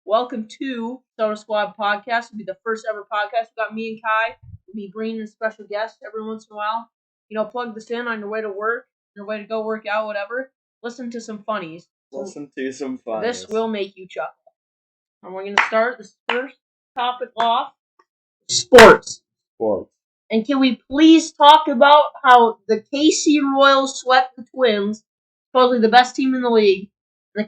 Welcome to Sota Squad Podcast. It'll be the first ever podcast. We got me and Kai. We'll be bringing in special guests every once in a while. Plug this in on your way to work, your way to go work out, whatever. Listen to some funnies. This will make you chuckle. And we're going to start this first topic off. Sports. And can we please talk about how the KC Royals swept the Twins, supposedly the best team in the league. The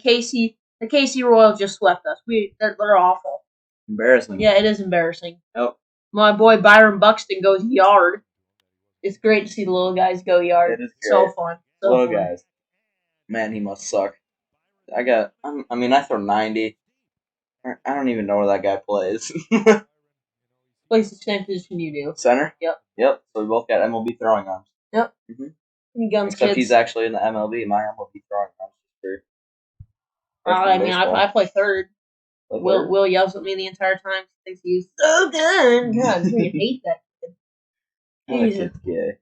KC Royals just swept us. They're awful. Embarrassing. Yeah, it is embarrassing. Yep. My boy Byron Buxton goes yard. It's great to see the little guys go yard. It is great. So fun. Little guys. Man, he must suck. I throw 90. I don't even know where that guy plays. Plays the same position you do. Center? Yep. So we both got MLB throwing arms. Yep. Mm-hmm. Guns, Except kids. he's actually in the MLB. My MLB throwing arms is I play third. Will yells at me the entire time. He thinks he's so good. God, I hate that kid. That kid's gay.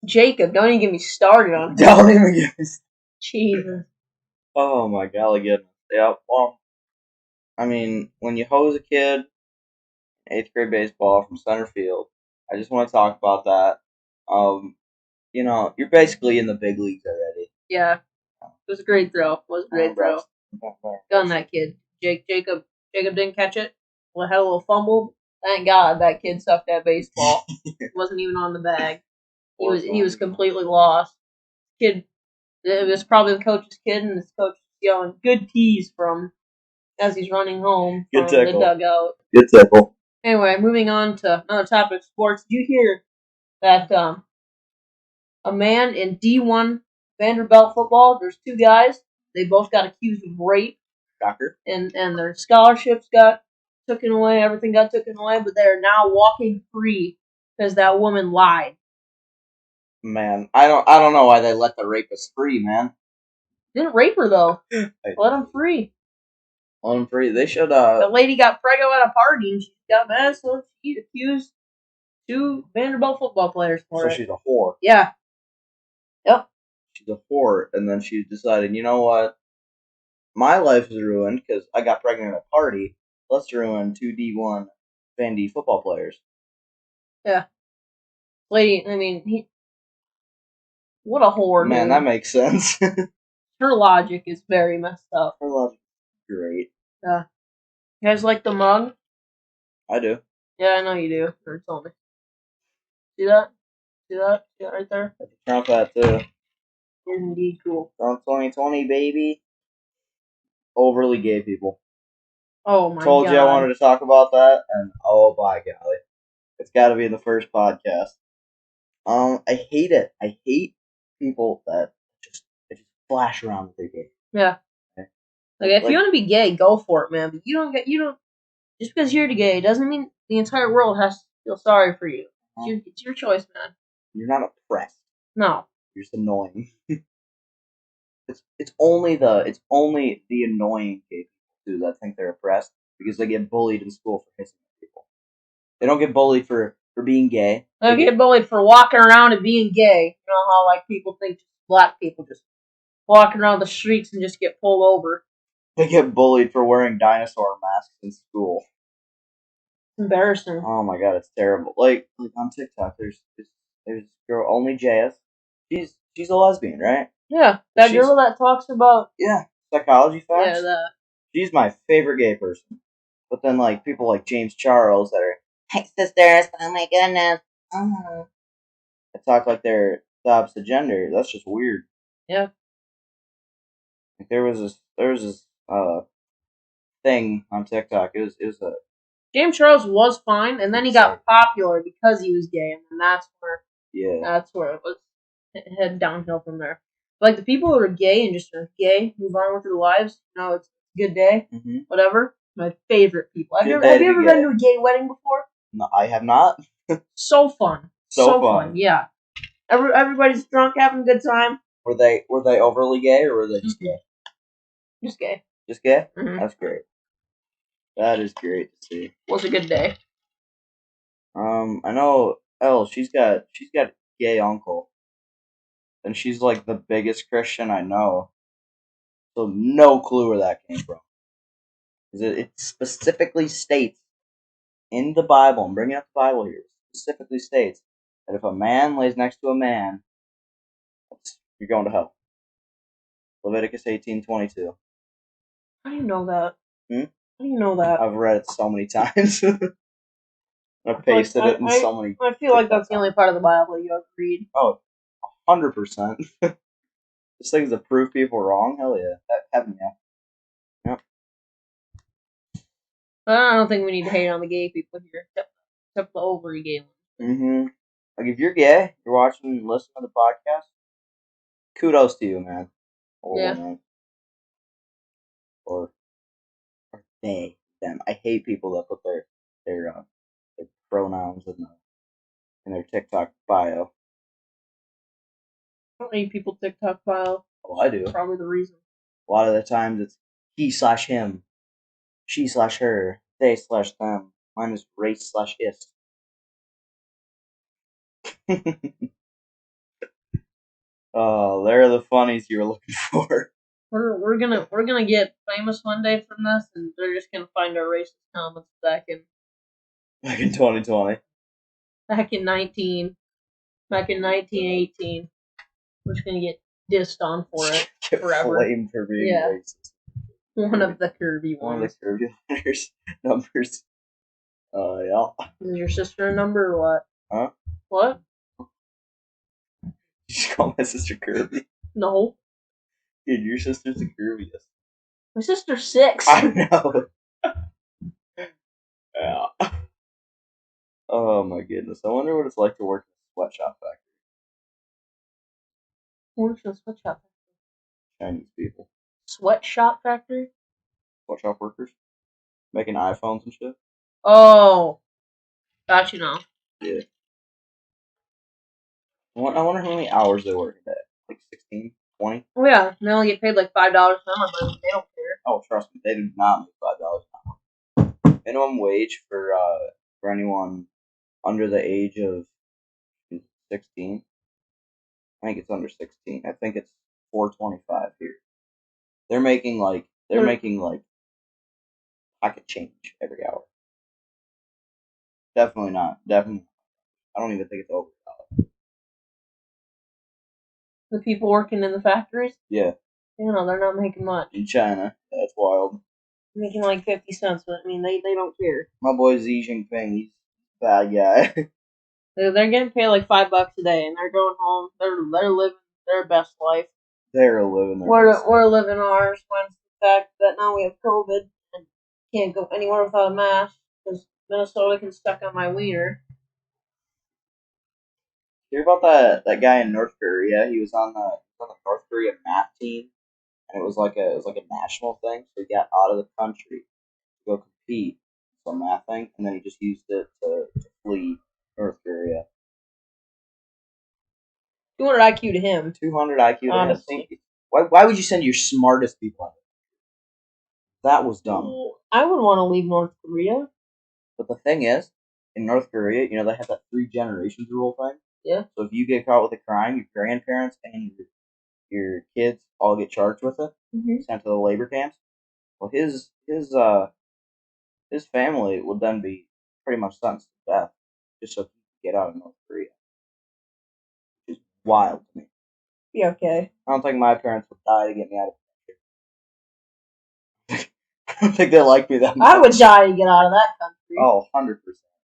Jacob, don't even get me started on him. Don't even get me started. Jesus. Oh my golly goodness. Yeah, well, when you hose a kid in 8th grade baseball from center field, I just want to talk about that. You're basically in the big leagues already. Yeah. It was a great throw. Gun that kid. Jacob didn't catch it. Well, had a little fumble. Thank God that kid sucked at baseball. It wasn't even on the bag. He was completely lost. Kid, it was probably the coach's kid, and his coach was yelling "good tease" from as he's running home from the dugout. Good tackle. Anyway, moving on to another topic of sports. Did you hear that a man in D1 Vanderbilt football? There's two guys. They both got accused of rape. Shocker. And their scholarships got taken away. Everything got taken away, but they're now walking free because that woman lied. Man, I don't know why they let the rapist free, man. Didn't rape her though. Let him free. Let him free. They should. The lady got pregnant at a party and she got mad, so she accused two Vanderbilt football players for it. So she's a whore. Yeah. Yep. She's a whore, and then she decided, you know what? My life is ruined because I got pregnant at a party. Let's ruin two D1 Vandy football players. Yeah. Lady, what a whore, man, dude. That makes sense. Her logic is very messed up. Her logic is great. Yeah. You guys like the mug? I do. Yeah, I know you do. You told me. See that? See that right there? That's a Trump hat, too. It is indeed cool. Trump 2020, baby. Overly gay people. Oh my god. Told you I wanted to talk about that, and oh by golly. It's got to be in the first podcast. I hate it. I hate people that just flash around with their gay. Yeah. Okay. If you want to be gay, go for it, man. But you don't. Just because you're gay doesn't mean the entire world has to feel sorry for you. It's your choice, man. You're not oppressed. No. You're just annoying. It's only the annoying gay people too that think they're oppressed because they get bullied in school for hissing at people. They don't get bullied for being gay. They get bullied for walking around and being gay. You know how people think black people just walking around the streets and just get pulled over. They get bullied for wearing dinosaur masks in school. It's embarrassing. Oh my god, it's terrible. Like on TikTok, there's this girl, only JS. She's a lesbian, right? Yeah, that girl that talks about psychology facts. Yeah, that. She's my favorite gay person. But then people like James Charles that are, hey sisters, oh my goodness, they talk like they're the opposite gender. That's just weird. Yeah. There was this thing on TikTok. It was a James Charles was fine, and then he got popular because he was gay, and that's where it was head downhill from there. Like the people who are gay and just are gay, move on with their lives. It's a good day, whatever. My favorite people. Have you ever been to a gay wedding before? No, I have not. So fun. So fun. Yeah. Everybody's drunk, having a good time. Were they overly gay or were they just gay? Just gay. Just gay? Mm-hmm. That's great. That is great to see. Was a good day. I know Elle, she's got a gay uncle. And she's like the biggest Christian I know. So no clue where that came from. Is it specifically states in the Bible, I'm bringing up the Bible here, specifically states that if a man lays next to a man, you're going to hell. Leviticus 18:22. How do you know that? Hmm? How do you know that? I've read it so many times. I've Like, pasted it in so many. I feel like that's the only part of the Bible you don't read. Oh, 100%. This thing's to prove people wrong? Hell yeah. Heaven yeah. Yep. But I don't think we need to hate on the gay people here, except the ovary gay ones. Mm-hmm. Like, if you're gay, you're watching and listening to the podcast, kudos to you, man. Or Yeah. woman. Or they, them. I hate people that put their pronouns in their TikTok bio. I don't need people TikTok bio. Well, I do. Probably the reason. A lot of the times it's he/him, she/her, they/them. Mine is race/ist. Oh, they're the funnies you were looking for. We're gonna get famous one day from this, and they're just gonna find our racist comments back in 2020. back in 1918. We're just gonna get dissed on for it Get forever. flamed for being racist. One of the curvy One ones. of the curvy letters, numbers. Yeah. Is your sister a number or what? Huh? What? You just call my sister curvy. No. Dude, your sister's the curviest. My sister's 6. I know. Yeah. Oh my goodness. I wonder what it's like to work in a sweatshop factory. Where's the sweatshop factory? Chinese people. Sweatshop factory? Sweatshop workers. Making iPhones and shit. Oh. Got you now. Yeah. I wonder how many hours they work a day. Like 16, 20? Oh yeah, they only get paid like $5 an hour, but they don't care. Oh, trust me, they do not make $5 an hour. Minimum wage for anyone under the age of 16. I think it's under 16. I think it's $4.25 here. They're making like pocket change every hour. Definitely not. Definitely. I don't even think it's over $1. The people working in the factories? Yeah. You know, they're not making much. In China, that's wild. Making like 50 cents, but I mean, they don't care. My boy Xi Jinping, he's a bad guy. They're getting paid like $5 a day, and they're going home. They're living their best life. They're living their best life. We're living ours. When the fact that now we have COVID and can't go anywhere without a mask because Minnesota can stuck on my wiener. Hear about that guy in North Korea? He was on the North Korea math team, and it was like a national thing. So he got out of the country to go compete some math thing, and then he just used it to flee North Korea. 200 IQ to him. 200 IQ. Honestly. Why would you send your smartest people out? That was dumb. I would want to leave North Korea. But the thing is, in North Korea, you know, they have that 3 generations rule thing. Yeah. So if you get caught with a crime, your grandparents and your kids all get charged with it, sent to the labor camps. Well, his family would then be pretty much sentenced to death just so he could get out of North Korea. Which is wild to me. Yeah, okay. I don't think my parents would die to get me out of the country. I don't think they like me that much. I would die to get out of that country. Oh, 100%.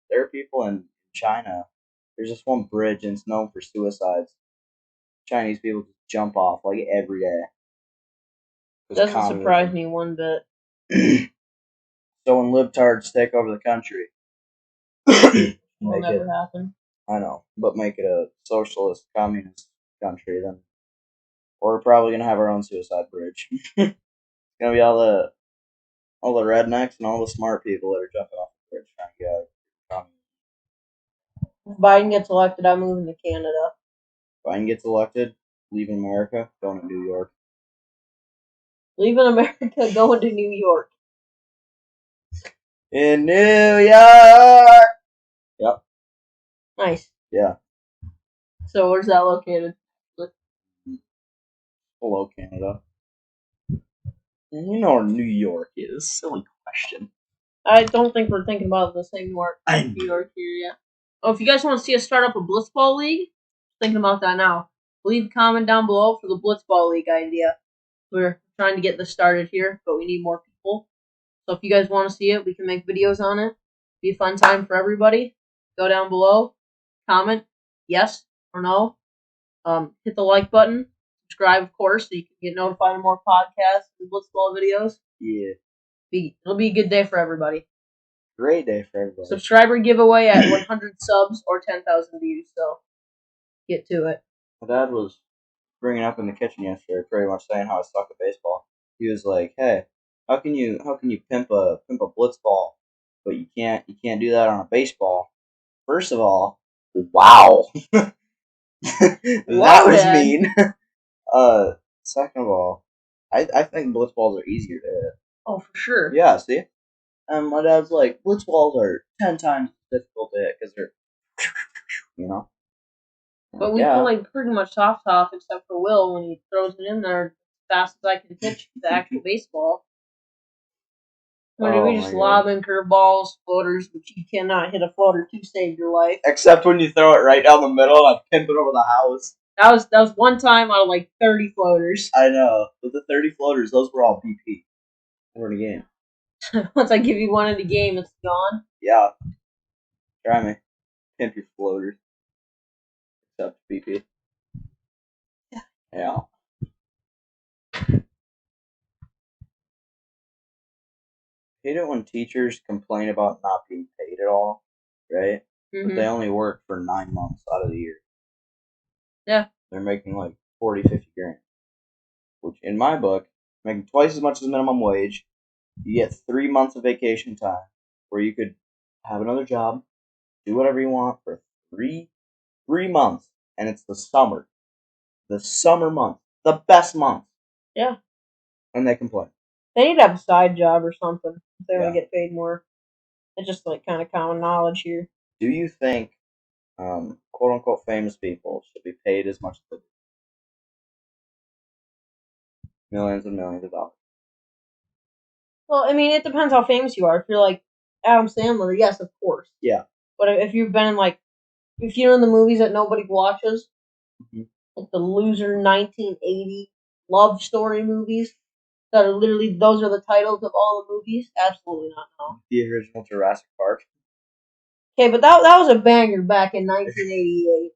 There are people in China. There's this one bridge, and it's known for suicides. Chinese people just jump off like every day. Doesn't surprise me one bit. So when libtards take over the country, will never happen. I know, but make it a socialist, communist country, then we're probably gonna have our own suicide bridge. It's gonna be all the rednecks and all the smart people that are jumping off the bridge trying to get out. If Biden gets elected, I'm moving to Canada. Biden gets elected, leaving America, going to New York. Leaving America, going to New York. In New York! Yep. Nice. Yeah. So where's that located? Hello, Canada. You know where New York is. Silly question. I don't think we're thinking about the same New York here yet. Oh, if you guys want to see us start up a Blitzball League, thinking about that now. Leave a comment down below for the Blitzball League idea. We're trying to get this started here, but we need more people. So if you guys want to see it, we can make videos on it. Be a fun time for everybody. Go down below, comment yes or no. Hit the like button. Subscribe, of course, so you can get notified of more podcasts and Blitzball videos. Yeah. It'll be a good day for everybody. Great day for everybody. Subscriber giveaway at 100 subs or 10,000 views. So get to it. My dad was bringing up in the kitchen yesterday, pretty much saying how I suck at baseball. He was like, "Hey, how can you pimp a blitz ball, but you can't do that on a baseball?" First of all, wow, that was mean. Second of all, I think blitz balls are easier to hit. Oh, for sure. Yeah, see? And my dad's like, blitz balls are 10 times difficult to hit because they're, you know? But we can like pretty much soft top except for Will when he throws it in there as fast as I can pitch the actual baseball. When we just lob in curveballs, floaters, which you cannot hit a floater to save your life. Except when you throw it right down the middle and I pimp it over the house. That was one time out of like 30 floaters. I know. But the 30 floaters, those were all BP. Over the game. Once I give you one in the game, it's gone. Yeah. Try me. Pimp your floaters. Except BP. Yeah. Hate it when teachers complain about not being paid at all, right? Mm-hmm. But they only work for 9 months out of the year. Yeah. They're making like 40, 50 grand. Which, in my book, making twice as much as minimum wage. You get 3 months of vacation time where you could have another job, do whatever you want for three months, and it's the summer. The summer month. The best month. Yeah. And they complain. They need to have a side job or something if they want to get paid more. It's just like kind of common knowledge here. Do you think quote unquote famous people should be paid as much as they do? Millions and millions of dollars. Well, I mean, it depends how famous you are. If you're like Adam Sandler, yes, of course. Yeah. But if you've been in like, if you're in the movies that nobody watches, like the loser 1980 love story movies, that are literally, those are the titles of all the movies, absolutely not, no. The original Jurassic Park. Okay, but that was a banger back in 1988.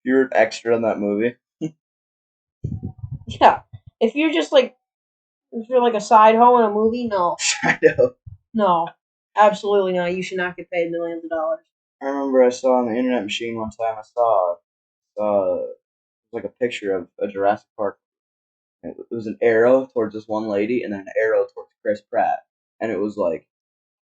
You were an extra in that movie. Yeah. If you're just like, if you're like a side hoe in a movie, no. I know. No. Absolutely not. You should not get paid millions of dollars. I remember I saw on the internet machine one time, I saw like a picture of a Jurassic Park. It was an arrow towards this one lady and then an arrow towards Chris Pratt. And it was like,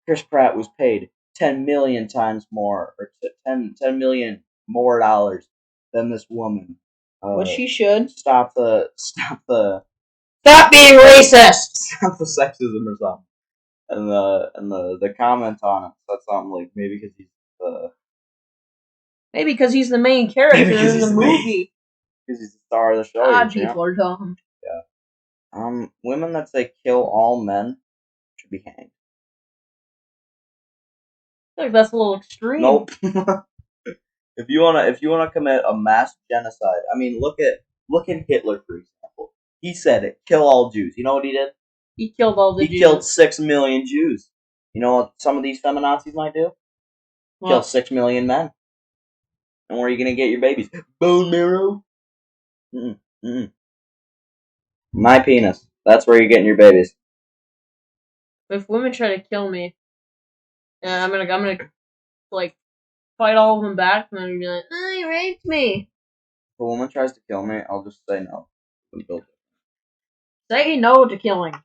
Chris Pratt was paid 10 million times more, or 10 million more dollars than this woman. Which she should. Stop being racist! Stop the sexism or something. And the comment on it said something like, maybe because he's the main character in the movie. Because he's the star of the show. People are dumb. Yeah. Women that say kill all men should be hanged. I think that's a little extreme. Nope. If you wanna commit a mass genocide, I mean, look at Hitler, for example. He said it, kill all Jews. You know what he did? He killed all the Jews. He killed 6 million Jews. You know what some of these feminazis might do? What? Kill 6 million men. And where are you gonna get your babies? Bone marrow? My penis. That's where you're getting your babies. If women try to kill me, I'm gonna like fight all of them back, and then be like, "Oh, you raped me." If a woman tries to kill me, I'll just say no. Say no to killing.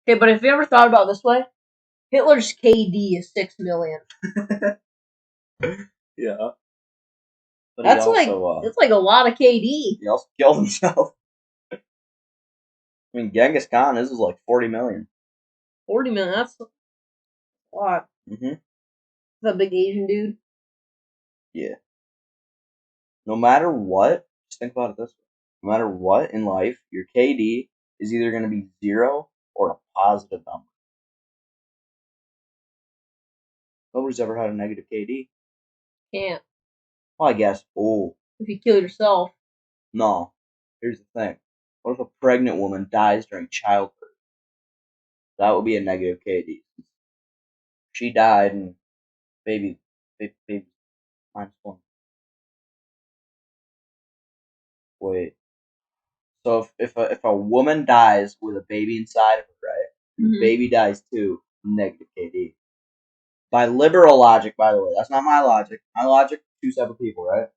Okay, but if you ever thought about it this way, Hitler's KD is 6 million. Yeah. But that's like a lot of KD. He also killed himself. I mean, Genghis Khan, his is like 40 million. 40 million, that's a lot. Mm-hmm. That big Asian dude. Yeah. No matter what, just think about it this way. No matter what in life, your KD is either going to be 0 or a positive number. Nobody's ever had a negative KD. Can't. Well, I guess. Oh, If you kill yourself. no. Here's the thing. What if a pregnant woman dies during childbirth? That would be a negative KD. She died and baby minus one. Wait. So if a woman dies with a baby inside of her, right? Mhm. Baby dies too, negative KD. By liberal logic, by the way, that's not my logic. My logic, two separate people, right?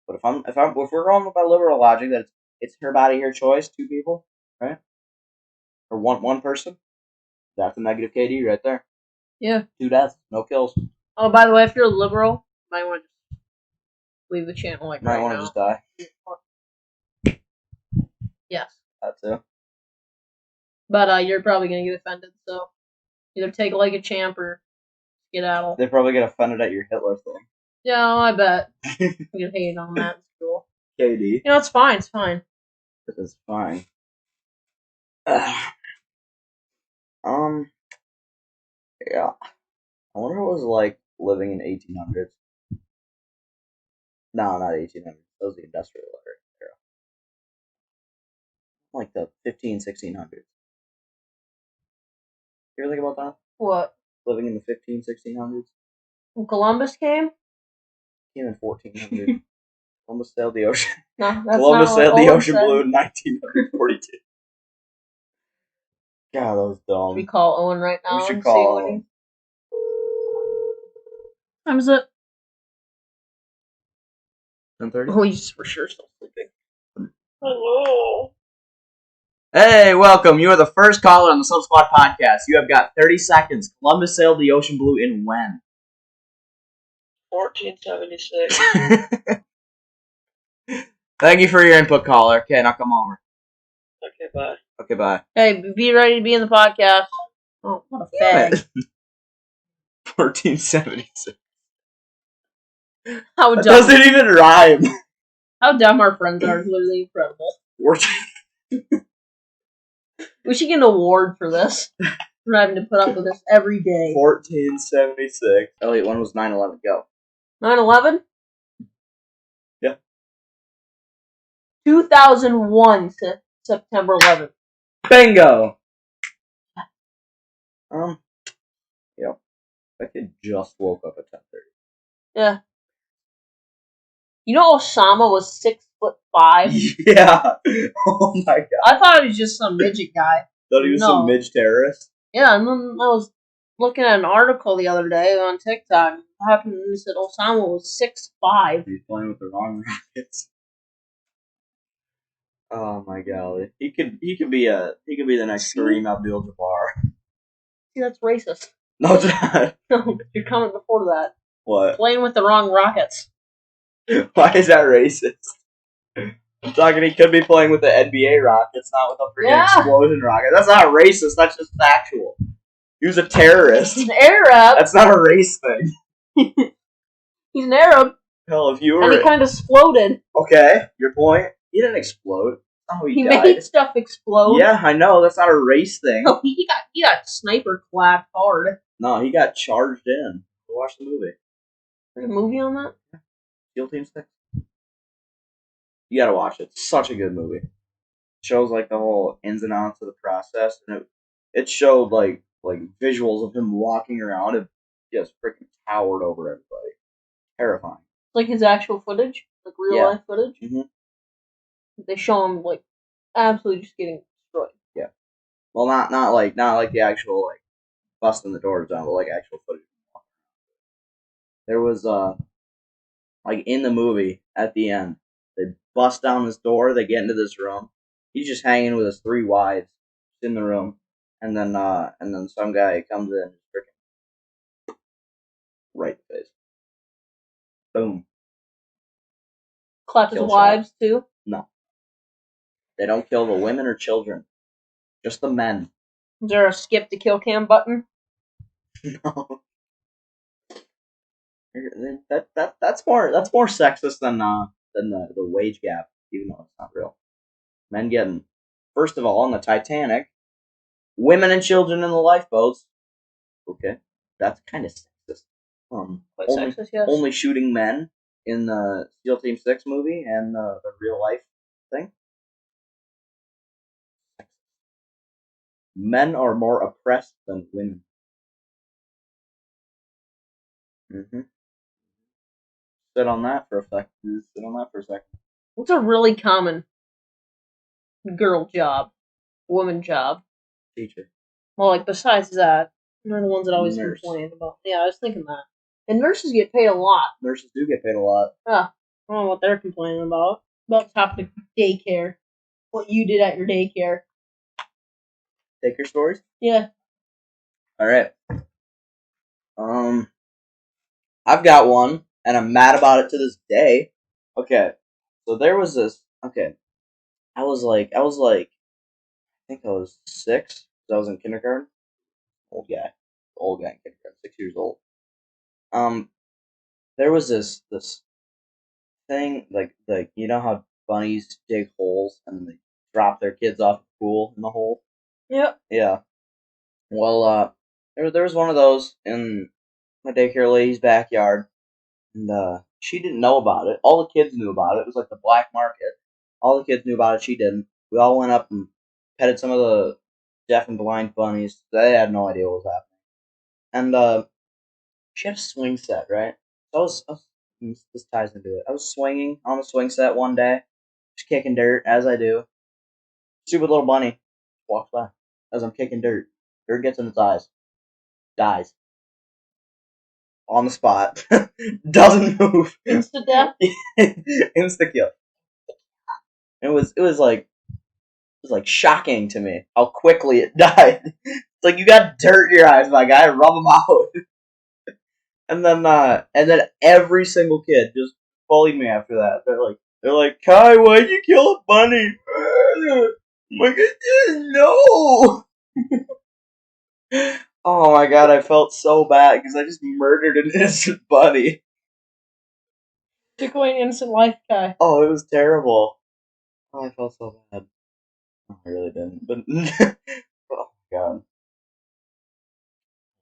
But if we're going by liberal logic, that it's her body, her choice, two people, right? Or one person, that's a negative KD right there. Yeah. 2 deaths, no kills. Oh, by the way, if you're a liberal, you might want to just leave the channel like Might right want to now. just die. Yes. That too. But you're probably gonna get offended, so either take it like a champ or skedaddle. They probably get offended at your Hitler thing. Yeah, I bet. You get hated on that. It's cool. KD. You know, it's fine. It's fine. This is fine. Yeah. I wonder what it was like living in 1800s. No, not 1800s. That was the industrial era. Like the 1600s. You ever think about that? What? Living in the 1600s? When Columbus came? Came in 1400. Columbus sailed the ocean. No, that's Columbus not what sailed the Owen ocean said. blue in 1942. God, that was dumb. We call Owen right now. We should and call see what Owen. time is it? 10:30. Oh, he's for sure still sleeping. Hello. Hey, welcome. You are the first caller on the Sub Squad podcast. You have got 30 seconds. Columbus sailed the ocean blue in when? 1476. Thank you for your input, caller. Okay, now come over. Okay, bye. Okay, bye. Hey, be ready to be in the podcast. Oh, what a fag. 1476. How That dumb. doesn't even rhyme. How dumb our friends are is literally incredible. We should get an award for this. For having to put up with this every day. 1476. Elliot, when was 9/11? Go. 9/11? Yeah. 2001 to September 11th. Bingo! Yep. I kid just woke up at 10:30. Yeah. You know Osama was 6'5"? Yeah. Oh my god. I thought he was just some midget guy. Thought he was some midge terrorist? Yeah, and then I was looking at an article the other day on TikTok. What happened? It said Osama was 6'5". He's playing with the wrong rockets. Oh my god. He could be the next Kareem Abdul-Jabbar. See, that's racist. No, it's not. No, you're coming before that. What? Playing with the wrong rockets. Why is that racist? I'm talking he could be playing with the NBA Rockets, not with a freaking explosion rocket. That's not racist, that's just factual. He was a terrorist. He's an Arab. That's not a race thing. He's an Arab. Hell, if you were... And he kind of exploded. Okay, your point. He didn't explode. That's not how he died. Made stuff explode. Yeah, I know, that's not a race thing. No, he got sniper clapped hard. No, he got charged in. Go watch the movie. There's a movie on that? SEAL Team 6. You gotta watch it. It's such a good movie. It shows like the whole ins and outs of the process, and it showed like visuals of him walking around and just freaking towered over everybody. Terrifying. Like his actual footage, like real life footage. Mm-hmm. They show him like absolutely just getting destroyed. Yeah. Well, not like the actual like busting the doors down, but like actual footage. There was like in the movie at the end, they bust down this door, they get into this room. He's just hanging with his 3 wives in the room, and then some guy comes in, freaking right in the face. Boom. Clap his wives too? No. They don't kill the women or children. Just the men. Is there a skip to kill cam button? No. That's more sexist than the wage gap, even though it's not real. Men getting, first of all, on the Titanic, women and children in the lifeboats. Okay, that's kind of sexist. Quite Only sexist, yes. only shooting men in the SEAL Team 6 movie and the real life thing. Men are more oppressed than women. Mm-hmm. Sit on that for a second. Sit on that for a second. What's a really common girl job, woman job? Teacher. Well, like besides that, they're the ones that always Nurse. complain about. Yeah, I was thinking that. And nurses get paid a lot. Nurses do get paid a lot. Yeah, I don't know what they're complaining about. About topic daycare. What you did at your daycare. Take your stories? Yeah. Alright. I've got one, and I'm mad about it to this day. Okay. So there was this I was like I think I was 6, because I was in kindergarten. Old guy. Old guy in kindergarten, 6 years old. There was this thing, like you know how bunnies dig holes and they drop their kids off the pool in the hole? Yep. Yeah. Well, there was one of those in my daycare lady's backyard, and she didn't know about it. All the kids knew about it. It was like the black market. All the kids knew about it. She didn't. We all went up and petted some of the deaf and blind bunnies. They had no idea what was happening. And she had a swing set, right? So this ties into it. I was swinging on a swing set one day, just kicking dirt as I do. Stupid little bunny walks by as I'm kicking dirt. Dirt gets in its eyes, dies on the spot, doesn't move. Insta death. Insta kill. It was shocking to me how quickly it died. It's like, you got dirt in your eyes, my guy. Rub them out. And then every single kid just bullied me after that. They're like, Kai, why'd you kill a bunny? I'm like, I didn't know. Oh my god, I felt so bad because I just murdered an innocent bunny. Took away an innocent life, guy. Oh, it was terrible. Oh, I felt so bad. Oh, I really didn't, but oh my god,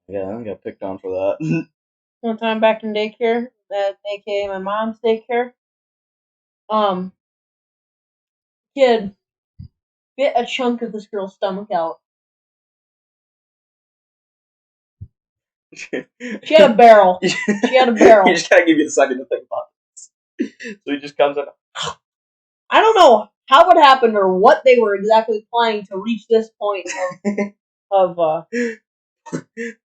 yeah, I got picked on for that. One time back in daycare, aka my mom's daycare, kid bit a chunk of this girl's stomach out. She had a barrel. She had a barrel. You just gotta give you a second to think about this. So he just comes in. I don't know how it happened or what they were exactly playing to reach this point of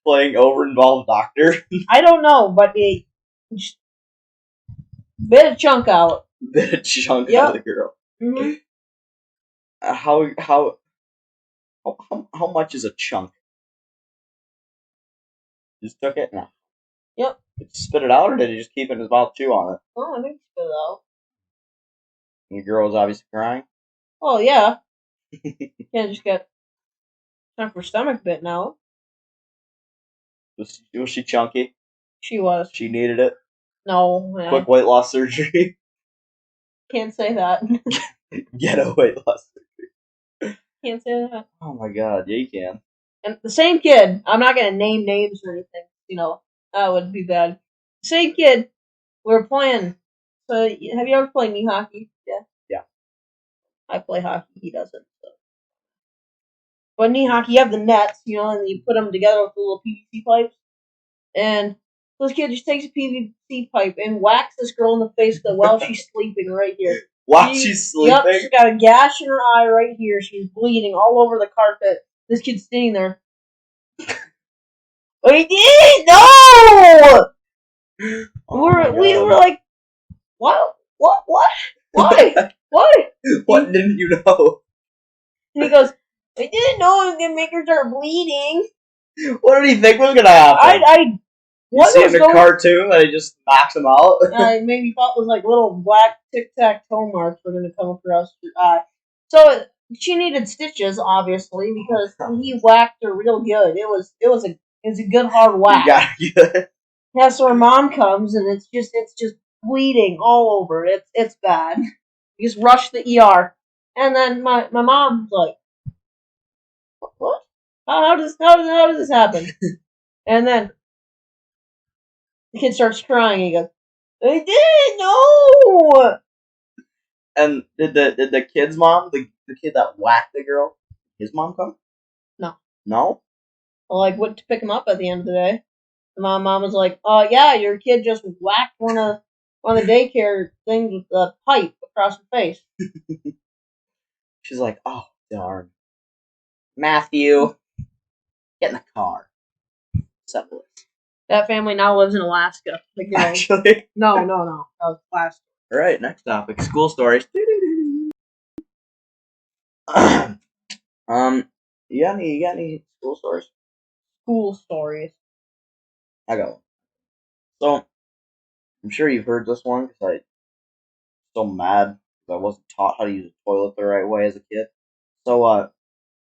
Playing over-involved doctor. I don't know, but he bit a chunk out. Bit a chunk out of the girl. Mm-hmm. How much is a chunk? Just took it? No. Yep. Did he spit it out, or did he just keep it in his mouth, chew on it? Oh, I think he spit it out. And the girl was obviously crying. Oh yeah. Can't just get chunk of her stomach bitten out. Was she chunky? She was. She needed it. No. Man. Quick weight loss surgery. Can't say that. Ghetto weight loss surgery. Can't say that. Oh my god, yeah, you can. And the same kid, I'm not gonna name names or anything, you know, that would be bad. Same kid, we were playing. So, have you ever played knee hockey? Yeah. Yeah. I play hockey, he doesn't. So. But knee hockey, you have the nets, you know, and you put them together with the little PVC pipes. And this kid just takes a PVC pipe and whacks this girl in the face while she's sleeping right here. While she's sleeping? Yep, she's got a gash in her eye right here. She's bleeding all over the carpet. This kid's sitting there. We did no. Oh We were like, what? Why? What? What didn't you know? And he goes, I didn't know it was gonna make her start bleeding. What did he think was gonna happen? You see it in a cartoon that he just knocks him out? I maybe thought it was like little black tic-tac-toe marks were gonna come across her eye. So she needed stitches, obviously, because he whacked her real good. It was a good hard whack. You got it. Yeah, so her mom comes and it's just bleeding all over. It's bad. You just rush the ER. And then my mom's like, what? How does this happen? And then The kid starts crying. He goes, I didn't know. And did the kid's mom, the kid that whacked the girl, his mom come? No. No? Well, like, went to pick him up at the end of the day. And my mom was like, yeah, your kid just whacked one of the daycare things with a pipe across her face. She's like, oh, darn. Matthew, get in the car. Settle it. That family now lives in Alaska. Like, you know, Actually. No. That was last. Alright, next topic. School stories. You got any school stories? School stories. I got one. So, I'm sure you've heard this one because I'm so mad because I wasn't taught how to use a toilet the right way as a kid. So,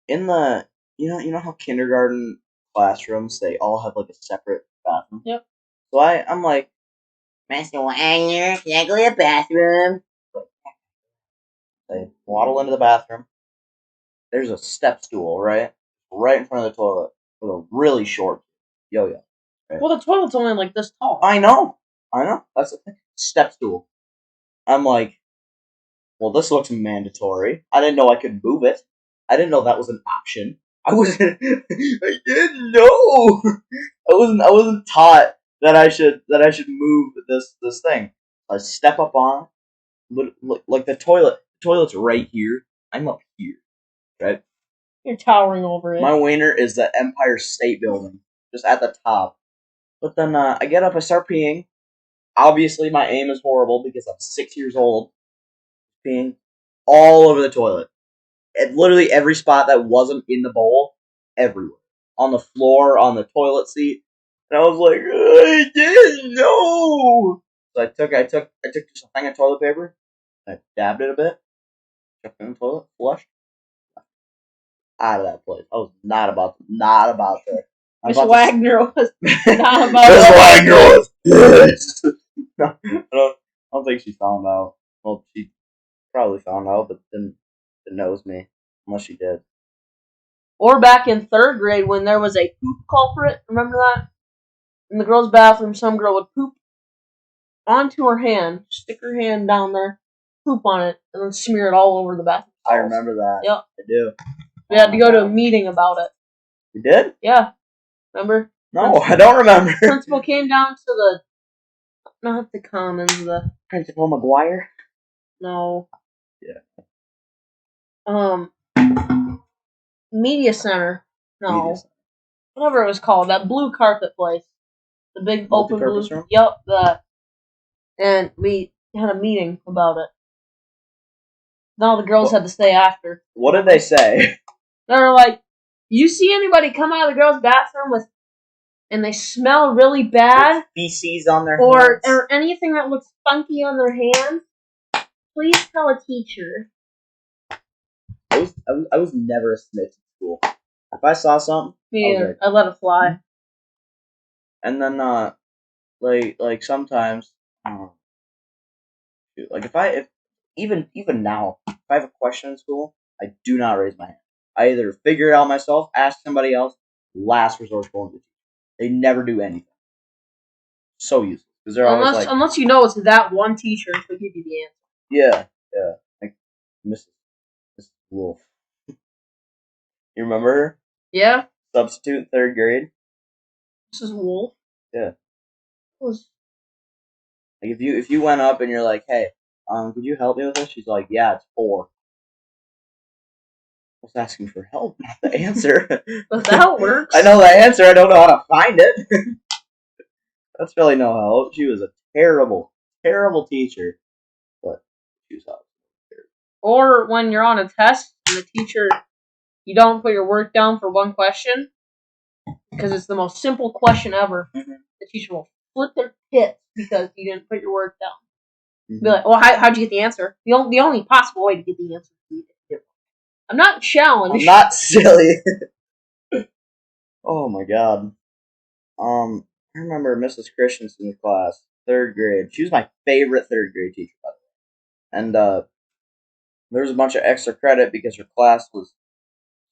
in the you know how kindergarten classrooms they all have like a separate bathroom. Yep. So I'm like, Master Wagner, can I go to the bathroom? They waddle into the bathroom. There's a step stool right in front of the toilet with a really short yo-yo. Right? Well, the toilet's only like this tall. I know. That's the thing. Step stool. I'm like, well, this looks mandatory. I didn't know I could move it. I didn't know that was an option. I wasn't. I didn't know. I wasn't taught that I should move this thing. I step up on, like the toilet. The toilet's right here. I'm up here, right? You're towering over it. My wiener is the Empire State Building, just at the top. But then I get up, I start peeing. Obviously, my aim is horrible because I'm 6 years old. Peeing all over the toilet. At literally every spot that wasn't in the bowl, everywhere. On the floor, on the toilet seat. And I was like, I didn't know. So I took just a thing of toilet paper, I dabbed it a bit, chucked it in the toilet, flushed, out of that place. I was not about that. Miss Wagner was not about Miss that. Wagner was pissed. No, I don't think she found out. Well, she probably found out, but didn't knows me. Unless she did. Or back in 3rd grade when there was a poop culprit. Remember that? In the girls' bathroom, some girl would poop onto her hand, stick her hand down there, poop on it, and then smear it all over the bathroom. I remember that. Yep. I do. We had to go to a meeting about it. You did? Yeah. Remember? No, I don't remember. Principal came down to not the commons, the Principal McGuire? no. Yeah. Media center. No. Media center. Whatever it was called, that blue carpet place. The big open blue room? Yep, that. And we had a meeting about it. Then all the girls had to stay after. What did they say? They were like, you see anybody come out of the girls' bathroom and they smell really bad? With feces on their hands? Or anything that looks funky on their hands? Please tell a teacher. I was never a snitch in school. If I saw something, Me either. I let it fly. And then, like sometimes, like if even now, if I have a question in school, I do not raise my hand. I either figure it out myself, ask somebody else, last resort going to the teacher. They never do anything. So useless because they're always like, unless you know it's that one teacher who give you the answer. Yeah, like Mrs. Wolf. You remember her? Yeah. Substitute 3rd grade. Mrs. Wolf. Yeah. Was like if you went up and you're like, hey, could you help me with this? She's like, yeah, it's 4. I was asking for help, not the answer. But that works. I know the answer. I don't know how to find it. That's really no help. She was a terrible, terrible teacher, but she was awesome. Or when you're on a test and the teacher, you don't put your work down for one question because it's the most simple question ever. Mm-hmm. The teacher will flip their tits because you didn't put your work down. Mm-hmm. Be like, well, how'd you get the answer? The only possible way to get the answer is to I'm not challenged. I'm not silly. Oh my god. I remember Mrs. Christensen's class, 3rd grade. She was my favorite 3rd grade teacher, by the way. And there was a bunch of extra credit because her class was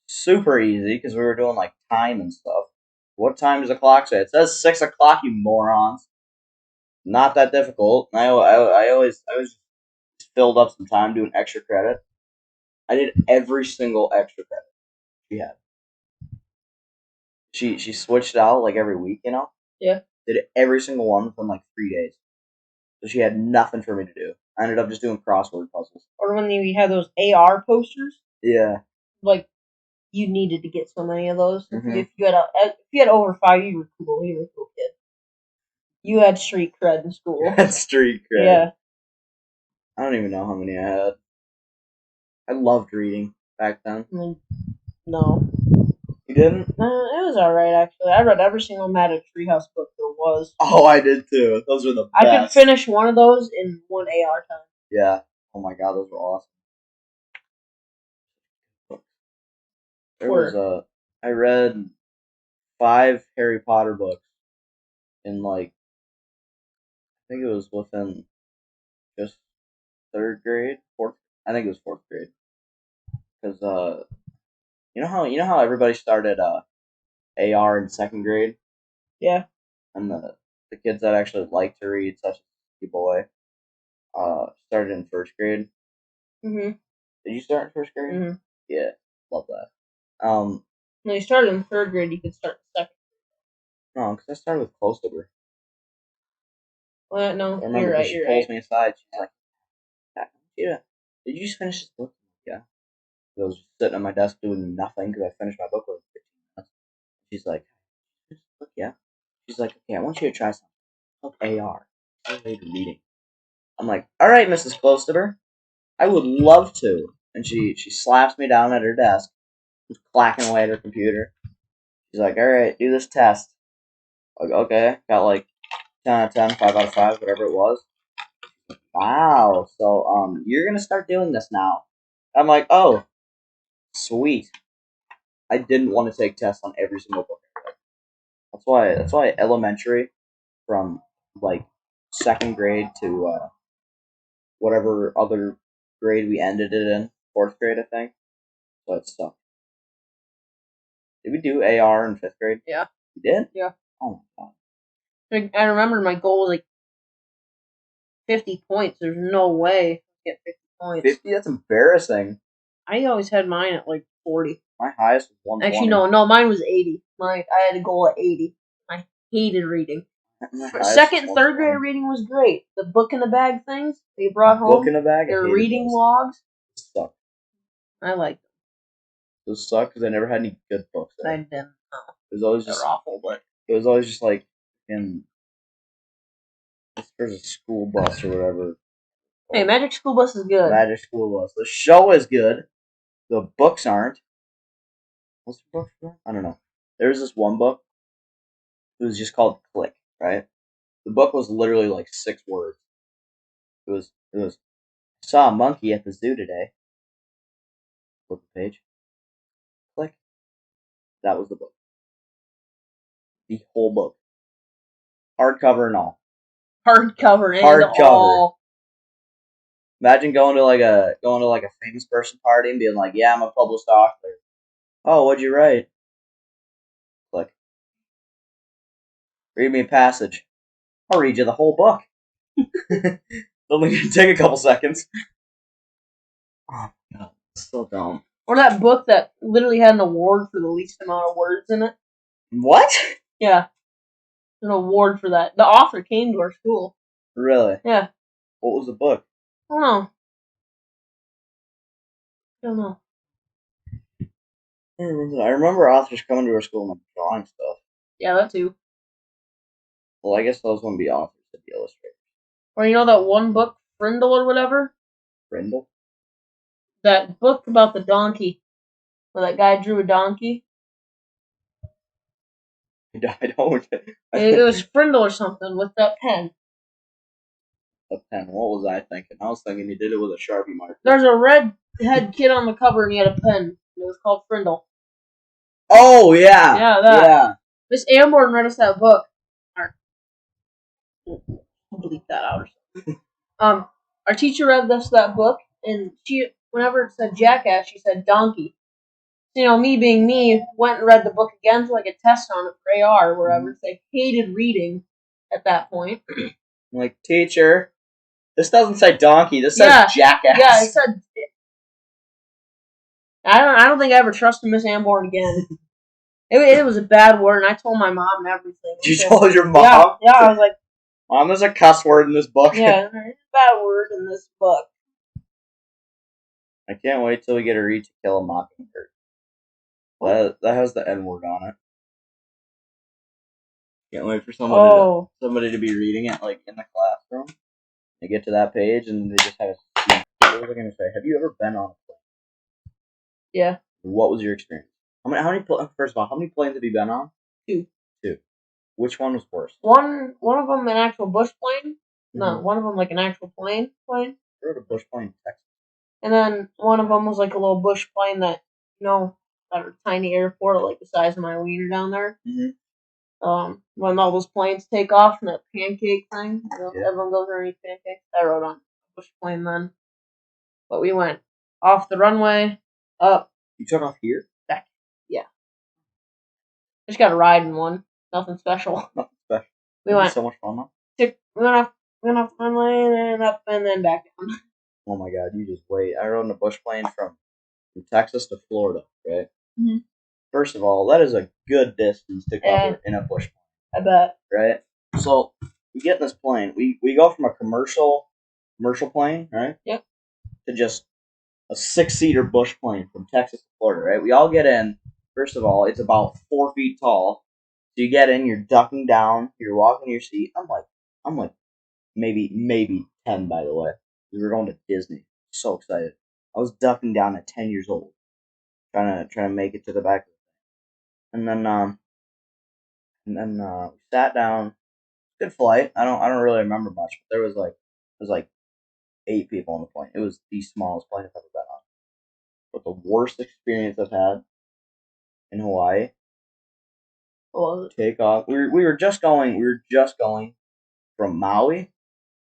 super easy because we were doing like time and stuff. What time does the clock say? It says 6 o'clock, you morons. not that difficult. I always just filled up some time doing extra credit. I did every single extra credit she had. She switched it out like every week, you know. Yeah. Did every single one within like 3 days. So she had nothing for me to do. I ended up just doing crossword puzzles. Or when we had those AR posters, Yeah. like you needed to get so many of those. Mhm. If you had over 5, you were cool. You were a cool kid. You had street cred in school. That's street cred. Yeah. I don't even know how many I had. I loved reading back then. No. You didn't? It was alright, actually. I read every single Magic Treehouse book there was. Oh, I did too. Those were the best. I could finish one of those in one AR time. Yeah. Oh my god, those were awesome. There was I read 5 Harry Potter books in like, I think it was within just 3rd grade, 4th. I think it was 4th grade. Because you know how everybody started AR in 2nd grade, Yeah. and the kids that actually liked to read, such as the boy, started in 1st grade. Mhm. Did you start in 1st grade? Mhm. Yeah, love that. No, you started in 3rd grade. You could start in 2nd. No, because I started with close to her. Well, no, I remember you're right. she You're pulls right. me aside. She's like, "Yeah, did you just finish this book?" Yeah. I was just sitting at my desk doing nothing because I finished my book within 15 minutes. She's like, "Yeah." She's like, "Okay, I want you to try something called AR, accelerated reading." I'm like, "All right, Mrs. Closteter, I would love to." And she slaps me down at her desk, just clacking away at her computer. She's like, "All right, do this test." Like, okay, got like 10 out of 10, 5 out of 5, whatever it was. Wow, so you're gonna start doing this now. I'm like, oh, sweet. I didn't want to take tests on every single book I read. That's why elementary, from like 2nd grade to whatever other grade we ended it in, 4th grade, I think. So it sucked. Did we do AR in 5th grade? Yeah. We did? Yeah. Oh my god. I remember my goal was like 50 points. There's no way I get 50 points. 50? That's embarrassing. I always had mine at like 40. My highest was 120. Actually, no, mine was 80. I had a goal at 80. I hated reading. My For highest second, was third 120. grade reading was great. The book in the bag things they brought home. Book in a bag? I Their hated reading those. logs. Sucked. I liked them. Those sucked because I never had any good books there. I didn't. It was always They're just awful, but it was always just like in there's a school bus or whatever. hey, Magic School Bus is good. Magic School Bus. The show is good. The books aren't. What's the book for? I don't know. There's this one book. It was just called Click, right? The book was literally like 6 words. It was saw a monkey at the zoo today. Flip the page. Click. That was the book. The whole book. Hardcover and all. Hardcover and Hardcover. all. Imagine going to like a famous person party and being like, "Yeah, I'm a published author." Oh, what'd you write? Click. Read me a passage. I'll read you the whole book. Only gonna take a couple seconds. Oh my god, so dumb. Or that book that literally had an award for the least amount of words in it. What? Yeah. An award for that. The author came to our school. Really? Yeah. What was the book? I don't know. I remember authors coming to our school and like, drawing stuff. Yeah, that too. Well, I guess those wouldn't be authors, they'd be illustrators. Or you know that one book, Frindle or whatever? Brindle? That book about the donkey. Where that guy drew a donkey. I don't. It was Frindle or something with that pen. A pen. What was I thinking? I was thinking he did it with a Sharpie marker. There's a red-head kid on the cover and he had a pen. It was called Frindle. Oh, yeah. Yeah, that. Yeah. Miss Amborn read us that book. Delete that out or something. Our teacher read us that book, and she, whenever it said jackass, she said donkey. So, you know, me being me, went and read the book again so I could test on it for AR or wherever. Mm-hmm. I hated reading at that point. I'm like, teacher, this doesn't say donkey. This says Yeah. jackass. Yeah, it said. I don't think I ever trusted Miss Amborn again. It was a bad word, and I told my mom and everything. You told your mom? Yeah, I was like, Mom, there's a cuss word in this book. yeah, there's a bad word in this book. I can't wait till we get a read To Kill a Mockingbird. That has the N word on it. Can't wait for somebody to be reading it like in the classroom. They get to that page and they just have a scene. What was I gonna say? Have you ever been on a plane? Yeah. What was your experience? First of all, how many planes have you been on? 2. Which one was worse? One of them an actual bush plane. No, one of them like an actual plane. I rode a bush plane in Texas. And then one of them was like a little bush plane that, at a tiny airport like the size of my wiener down there. When all those planes take off and that pancake thing, everyone goes there and eats pancakes. I rode on a bush plane then. But we went off the runway, up. You took off here? Back. Yeah. Just got a ride in one. Nothing special. Nothing special. We went so much fun though. We went off the runway and then up and then back down. Oh my god, you just wait. I rode in a bush plane from Texas to Florida, right? Mm-hmm. First of all, that is a good distance to cover in a bush plane. I bet. Right? So we get in this plane. We go from a commercial plane, right? Yep. To just a 6-seater bush plane from Texas to Florida, right? We all get in. First of all, it's about 4 feet tall. So you get in, you're ducking down, you're walking your seat. I'm like maybe 10, by the way. We were going to Disney. So excited. I was ducking down at 10 years old, trying to make it to the back. And then we sat down. Good flight. I don't really remember much, but there was like 8 people on the plane. It was the smallest plane I've ever been on. But the worst experience I've had in Hawaii. Take off. We were just going from Maui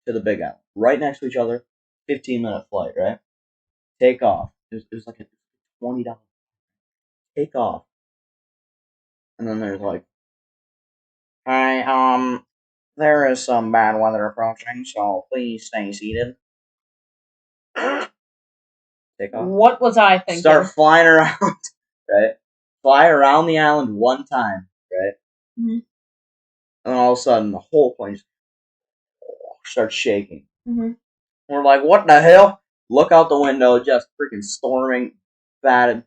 to the Big Island, right next to each other. 15-minute flight, right? Take off. It was like a $20 take off. And then there's like, hi, there is some bad weather approaching, so please stay seated. Take off. What was I thinking? Start flying around, right? Fly around the island one time, right? Mm-hmm. And all of a sudden, the whole plane starts shaking. Mm-hmm. We're like, what the hell? Look out the window, just freaking storming. Bad,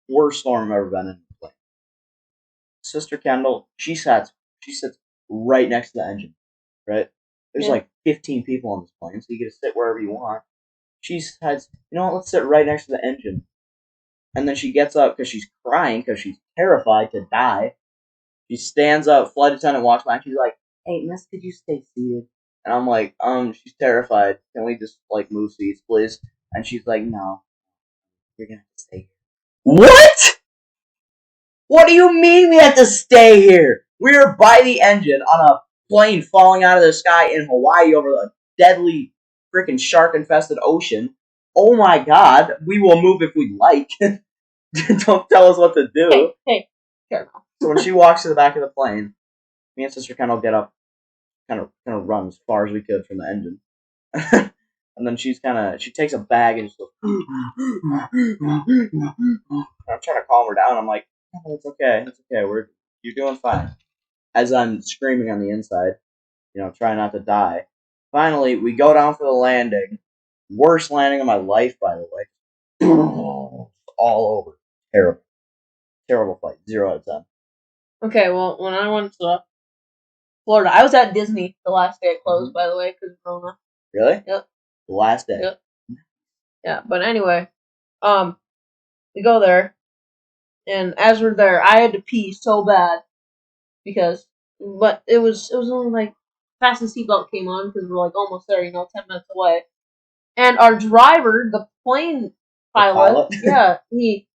worst storm I've ever been in the plane. Sister Kendall, she sits right next to the engine, right? There's like 15 people on this plane, so you get to sit wherever you want. She says, you know what, let's sit right next to the engine. And then she gets up because she's crying because she's terrified to die. She stands up, flight attendant walks by, and she's like, hey, miss, could you stay seated? And I'm like, she's terrified. Can we just, like, move seats, please? And she's like, no. You're gonna have to stay here. What? What do you mean we have to stay here? We're by the engine on a plane falling out of the sky in Hawaii over a deadly freaking shark-infested ocean. Oh my god, we will move if we like. Don't tell us what to do. Hey, sure. So when she walks to the back of the plane, me and Sister Kendall get up, kind of run as far as we could from the engine. And then she takes a bag and just goes, I'm trying to calm her down. I'm like, oh, it's okay. You're doing fine. As I'm screaming on the inside, trying not to die. Finally, we go down for the landing. Worst landing of my life, by the way. All over. Terrible. Terrible flight. 0 out of 10. Okay, well, when I went to Florida, I was at Disney the last day it closed, by the way, because of Corona. Really? Yep. The last day? Yep. Yeah, but anyway, we go there, and as we're there, I had to pee so bad but it was only like fasten seatbelt came on because we're like almost there, 10 minutes away, and our driver, the plane pilot? Yeah, he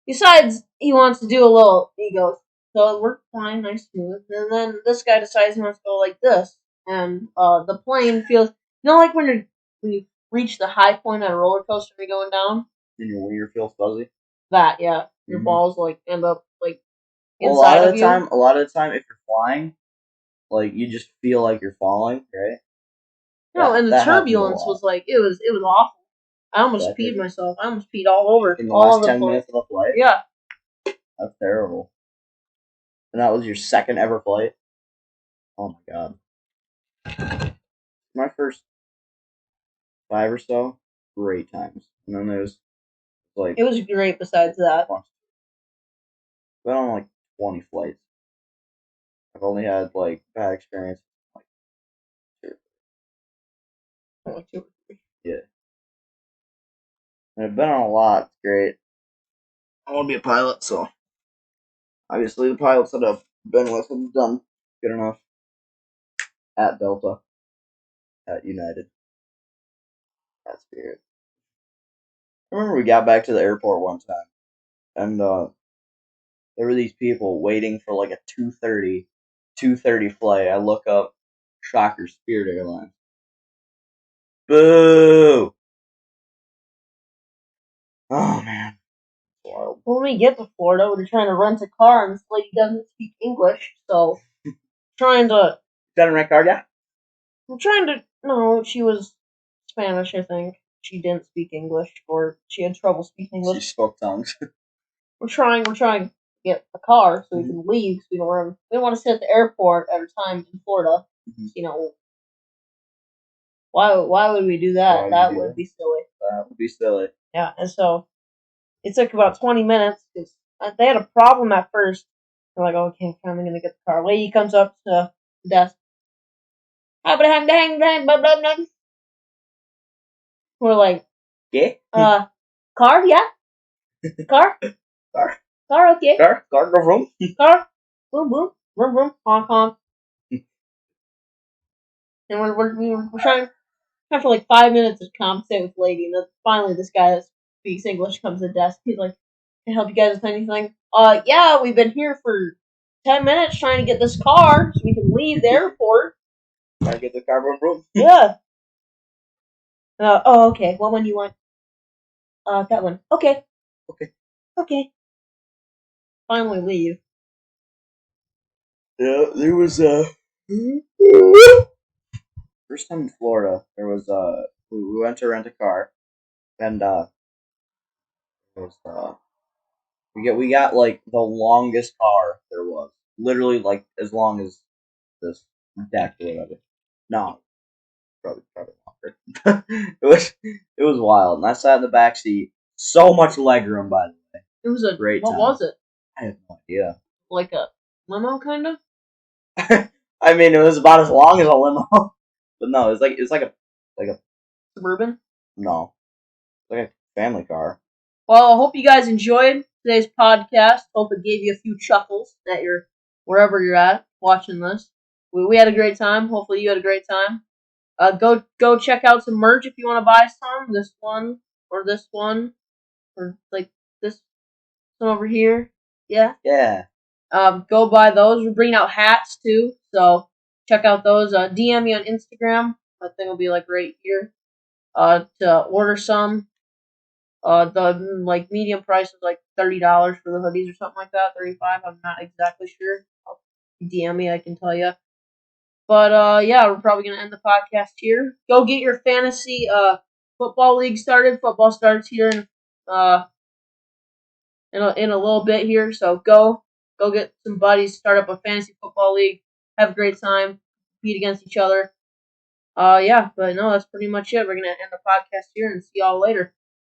decides he wants to do a little. He goes, so we're flying nice smooth, and then this guy decides he wants to go like this, and the plane feels, like when you reach the high point on a roller coaster and you're going down, and your wiener feels fuzzy. That, yeah, your balls like end up like inside a lot of the time, if you're flying, like you just feel like you're falling, right? No, and the that happens a turbulence lot. was like it was awful. I almost That peed crazy? myself. I almost peed all over. In the all last over 10 the place. minutes of the flight? Yeah. That's terrible. And that was your second ever flight? Oh my god. My first 5 or so, great times. And then there's like It was great besides that. been on like 20 flights. I've only had like bad experience like 2. Yeah. And I've been on a lot. It's great. I want to be a pilot, so obviously the pilots that I've been with have done good enough at Delta, at United, at Spirit. I remember we got back to the airport one time, and there were these people waiting for like a 2:30 flight. I look up, shocker, Spirit Airlines. Boo! Oh man, wild. When we get to Florida, we're trying to rent a car, and this lady doesn't speak English, so trying to. Is that a rent card, yeah? I'm trying to. No, she was Spanish, I think. She didn't speak English, or she had trouble speaking She English. spoke tongues. We're trying to get a car so we can leave. So we don't want to sit at the airport every time in Florida. You know, why would we do that? That would be silly. That would be silly. Yeah, and so it took about 20 minutes because they had a problem at first. They're like, okay, I'm gonna get the car. Lady comes up to the desk. We're like, Yeah? car, yeah, car, car, okay, Car, go room. car, boom, boom, boom, boom, honk, honk. And we're trying for like 5 minutes to conversate with the lady, and then finally this guy that speaks English comes to the desk. He's like, "Can I help you guys with anything?" Yeah, we've been here for 10 minutes trying to get this car so we can leave the airport. Try to get the car room. Yeah. Oh, okay. What one do you want? That one. Okay. Okay. Finally leave. Yeah, there was first time in Florida. There was we went to rent a car, and it was we got like the longest car there was, literally like as long as this deck or whatever. No, probably longer. it was wild, and I sat in the back seat. So much legroom, by the way. It was a Great what time. was it? I have no idea. Like a limo, kind of. I mean, it was about as long as a limo, but no, it's like a Suburban. no, like a family car. Well, I hope you guys enjoyed today's podcast. Hope it gave you a few chuckles at your wherever you're at watching this. We had a great time. Hopefully you had a great time. Go check out some merch if you want to buy some. This one or like this one over here. Yeah. Yeah. Go buy those. We're bringing out hats too, so check out those. DM me on Instagram. I think it'll be like right here. To order some. The like medium price is like $30 for the hoodies or something like that. 35. I'm not exactly sure. DM me, I can tell you. But yeah, we're probably gonna end the podcast here. Go get your fantasy football league started. Football starts here in a little bit here. So go get some buddies, start up a fantasy football league, have a great time, compete against each other. Yeah, but no, that's pretty much it. We're gonna end the podcast here and see y'all later.